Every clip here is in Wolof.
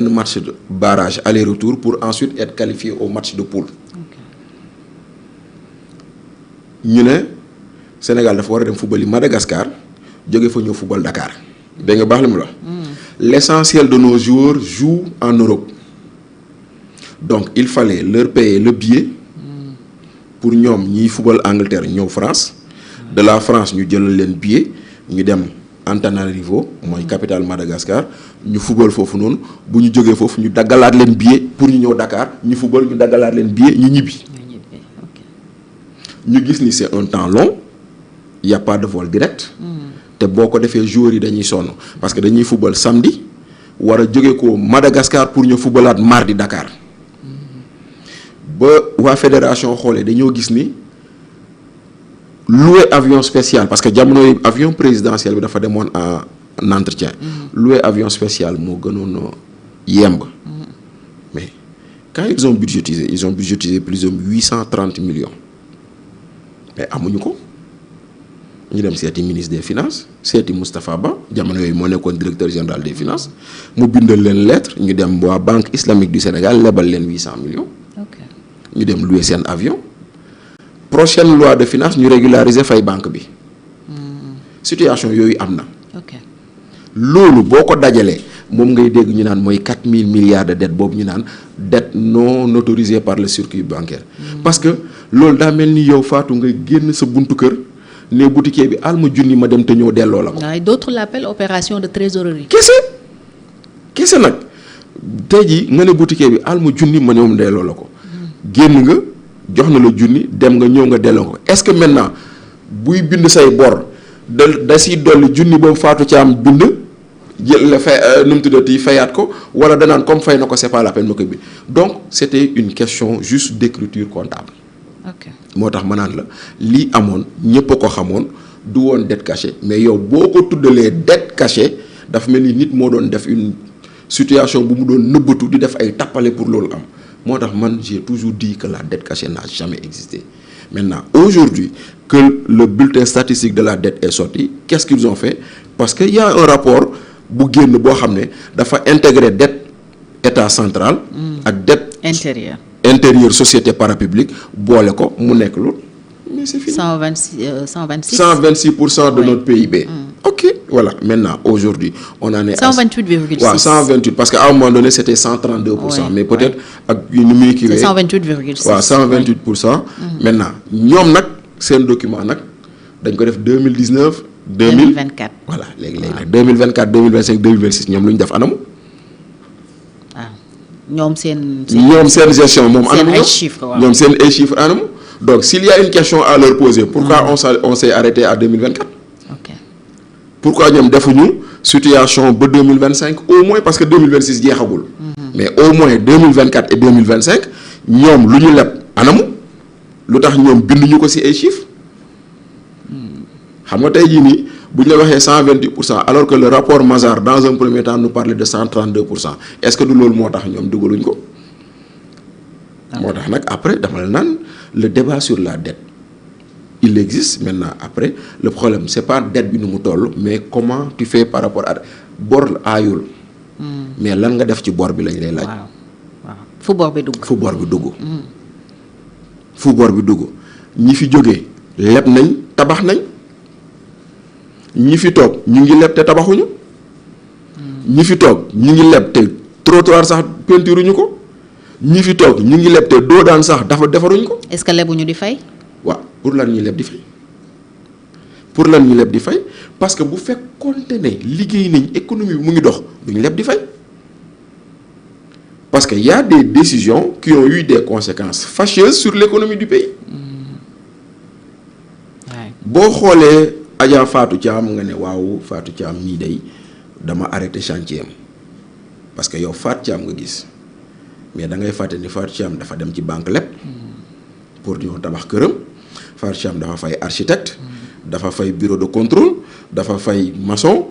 match de barrage aller-retour pour ensuite être qualifié au match de poule. ñu ne Sénégal dafa war a dem football yi Madagascar jóge fa ñëw football Dakar dégg nga baax li mu la. L'essentiel de nos joueurs jouent en Europe donc il fallait leur payer le billet pour ñoom ñiy football Angleterre ñëw France de la France ñu jëlal leen billet ñu dem Antananarivo mooy capitale Madagascar ñu football foofu noonu bu ñu jógee foofu ñu daggalaat leen billet pour ñu ñëw Dakar ñu football ñu daggalaat leen billet ñu ñibbi. ñu gis ni c'est un temps long il y a pas de vol direct. te boo ko defee joueurs yi dañuy sonn parce que dañuy football samedi war a jóge ko Madagascar pour ñu footballaat mardi Dakar ba waa fédération xoolee dañoo gis ni louer avion spécial parce que jamono yi avion présidentiel bi dafa demoon en entretien. louer avion spécial moo gënoon yemb. mais quand ils ont budgétisé plus de 830 millions. mais amuñu ko ñu dem seeti ministre des finances seeti Moustapha Ba jamono yooyu moo nekkoon directeur général des finances mu bindal leen lettre ñu dem waa banque islamique du Sénégal lebal leen 800 millions. ñu dem louer seen avion. prochaine loi de finances ñu régulariser fay banque bi. situation yooyu am na. loolu boo ko dajalee moom ngay dégg ñu naan mooy 4000 milliards de dette boobu ñu naan dette non autorisée par le circuit bancaire. parce que loolu daa mel ni yow Fatou nga génn sa buntu kër ne boutiquier bi al ma junni ma dem te ñëw delloo la ko. waaye d'autres l'appellent opération de trésorerie. kese nag tey jii nga ne boutiquier bi al ma junni ma ñëw delloo la ko. génn nga jox na la junni dem nga ñëw nga delloo ko est-ce que maintenant buy bind say bor da siy dolli junni boobu Fatou Thiam bind. jël la fay nu mu tuddati fayaat ko wala danaan comme fay na ko c'est pas la peine ma ko bi donc c'était une question juste d'écriture comptable. moo tax ma naan la lii amoon ñëpp a ko xamoon du woon dette cachée mais yow boo ko tuddalee dette cachée dafa mel ni nit moo doon def une situation bu mu doon nëbbatu di def ay tappale pour loolu am moo tax man j'ai toujours dit que la dette cachée n'a jamais existé. Maintenant aujourd'hui que le bulletin statistique de la dette est sorti qu'est-ce qu'ils ont fait parce que y a un rapport bu génn boo xam ne dafa intégrer dette état central ak dette intérieur société parapublique boole ko mu nekk loolu mais c'est fini 126% de notre PIB. ok voilà maintenant aujourd'hui on en est 128,6 waaw 128 parce que à un moment donné c'était 132%. mais peut-être ak yu ni muy kiiwee 128,6 waaw 128%. maintenant ñoom nag seen document nag dañ ko def 2019 2024 voilà léegi nag 2024 2025 2026 ñoom lu ñu def anamu. ñoom seen gestion moom anamu ñoom seen ay chiffres anamu donc s'il y a une question à leur poser pourquoi on s'est arrêté à 2024. pourquoi ñoom defuñu situation ba 2025 au moins parce que 2026 jeexagul. mais au moins 2024 et 2025 ñoom lu ñu leb anamu lu tax ñoom binduñu ko ci ay chiffres. xam nga tey jii nii bu ñu la waxee 128% alors que le rapport Mazars dans un premier temps nous parlait de 132% est-ce que du loolu moo tax ñoom dugaluñ ko. moo tax nag après dama la naan le débat sur la dette il existe maintenant après le problème c'est pas dette bi nu mu toll mais comment tu fais par rapport à bor aayul. mais lan nga def ci bor bi lañ lay laaj. waaw fu bor bi dugg. fu bor bi dugg ñi fi jógee leb nañ tabax nañ. ñi fi toog ñu ngi leb te tabaxuñu. ñi fi toog ñu ngi leb te trottoir sax peinturuñu ko. ñi fi toog ñu ngi leb te doo daan sax defaruñ ko. est-ce que lebuñu di fay. waaw pour lan ñuy leb di fay parce que bu fekkoonte ne liggéey nañ économie bi mu ngi dox duñ leb di fay parce que y a des décisions qui ont eu des conséquences fâcheuses sur l'économie du pays. boo xoolee. Adja Fatou Thiam nga ne waaw Fatou Thiam mii day dama arrêté chantier am parce que yow Fatou Thiam nga gis mais da ngay fàtte ni Fatou Thiam dafa dem ci banque leb pour ñëw tabax këram Fatou Thiam dafa fay architecte dafa fay bureau de contrôle dafa fay maçon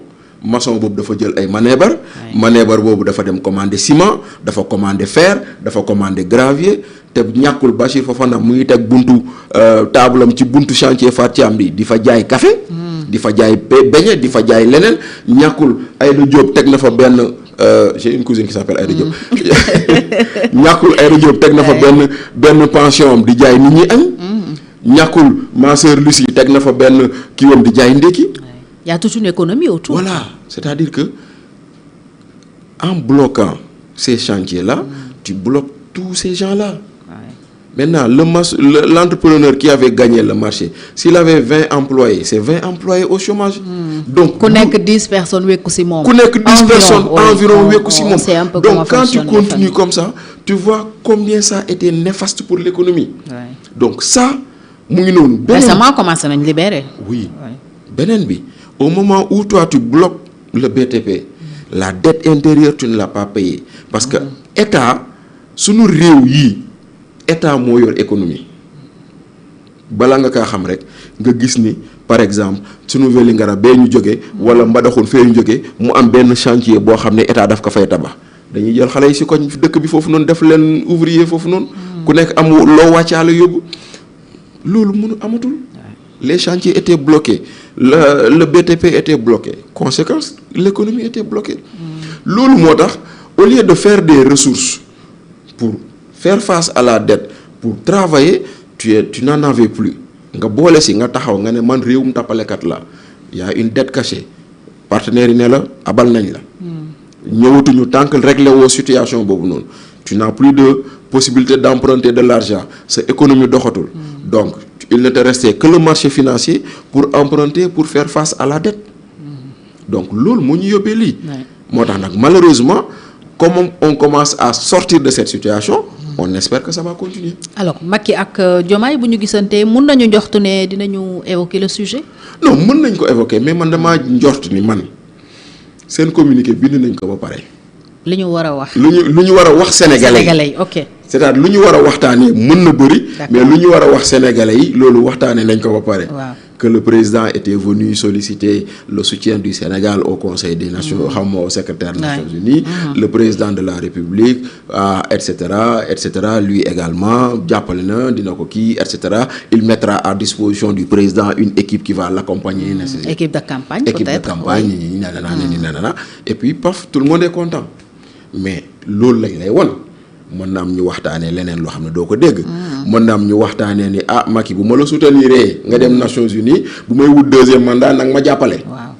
boobu dafa jël ay manœuvre boobu dafa dem commander ciment dafa commander fer dafa commander gravier te ñàkkul Bachir Fofana mu ngi teg buntu taabalam ci buntu chantier Fatou Thiam bi di fa jaay café di fa jaay beñe di fa jaay leneen ñàkkul Aïda Diop teg na fa benn j'ai une cousine qui s'appelle Aïda Diop ñàkkul Aïda Diop teg na fa benn pension am di jaay nit ñi añ. ñàkkul ma sœur Lucie teg na fa benn kiiwam di jaay ndékki. y a toute une économie autour. Voilà, c'est-à-dire que en bloquant ces chantiers-là, tu bloques tous ces gens-là. Maintenant, l'entrepreneur qui avait gagné le marché, s'il avait 20 employés, c'est 20 employés au chômage. Donc, ku nekk 10 personnes wekku si moom. Ku nekk 10 personnes environ wekku si moom. C'est un peu donc quand tu continues comme ça, tu vois combien ça a été néfaste pour l'économie. Donc ça, mu ngi noonu. Récemment commencé nañ libérer. Oui. Beneen bi, au moment où toi tu bloques le BTP, la dette intérieure tu ne l'as pas payée parce que état sunu réew yi état moo yor économie balaa nga kaa xam rek nga gis ni par exemple sunu Vélingara bee ñu jógee wala Mbadakhoune fee ñu jógee mu am benn chantier boo xam ne état daf ko fay tabax dañuy jël xale yi si koñ dëkk bi foofu noonu def leen ouvrier foofu noonu ku nekk am loo wàccaale yóbbu loolu mënu amatul. Les chantiers étaient bloqués, le BTP était bloqué. Conséquence, l'économie était bloquée. Loolu moo tax au lieu de faire des ressources pour faire face à la dette, pour travailler, tu n'en avais plus. Nga boole si nga taxaw nga ne man réewum tappalekat la y a une dette cachée partenaires yi ne la abal nañ la. ñëwatuñu tant que réglé woo situation boobu noonu. Tu n'as plus de possibilité d'emprunter de l'argent sa économie doxatul. Donc il ne te restait que le marché financier pour emprunter pour faire face à la dette. Donc loolu moo ñu yóbbee lii. moo tax nag malheureusement comme on commence à sortir de cette situation. On espère que ça va continuer. Alors Macky ak Diomaye bu ñu gisantee mun nañu njortu ne dinañu évoquer le sujet. Non mën nañ ko évoquer mais man damaa njort ni man seen communiqué bind nañ ko ba pare. li ñu war a wax. lu ñu war a wax sénégalais yi ok. c'est-à-dire lu ñu war a waxtaanee mën na bëri. mais lu ñu war a wax sénégalais yi loolu waxtaanee nañ ko ba pare. que le président était venu solliciter le soutien du Sénégal au Conseil des Nations, au secrétaire des Nations Unies, le président de la République, etc. Lui également, etc. Il mettra à disposition du président une équipe qui va l'accompagner. Équipe de campagne, équipe peut-être. De campagne, et puis, paf, tout le monde est content. Mais l'eau, mën na am ñu waxtaanee leneen loo xam ne doo ko dégg. mën na am ñu waxtaanee ni Macky bu ma la soutenir nga dem Nations Unies bu may wut deuxième mandat nag ma jàppale. waaw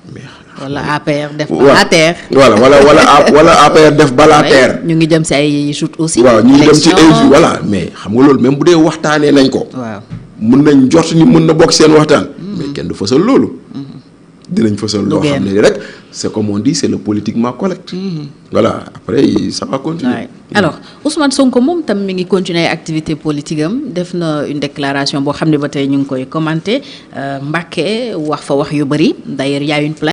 wala APR def balaa terre. wala APR def balaa terre. ñu ngi jëm si ay joutes aussi. waaw ñu ngi jëm ci ay voilà mais xam nga loolu même bu dee waxtaanee nañ ko. waaw mën nañ jot ni mën na bokk seen waxtaan. mais kenn du fësal loolu. dinañ fësal loo xam ne rek c'est comme on dit c'est le politiquement correct. Voilà après ça va continuer. Ouais. Alors Ousmane Sonko moom tam mi ngi continuer activité politique am def na une déclaration boo xam ne ba tey ñu ngi koy commenter Mbacké wax fa wax yu bëri d'ailleurs y a une plainte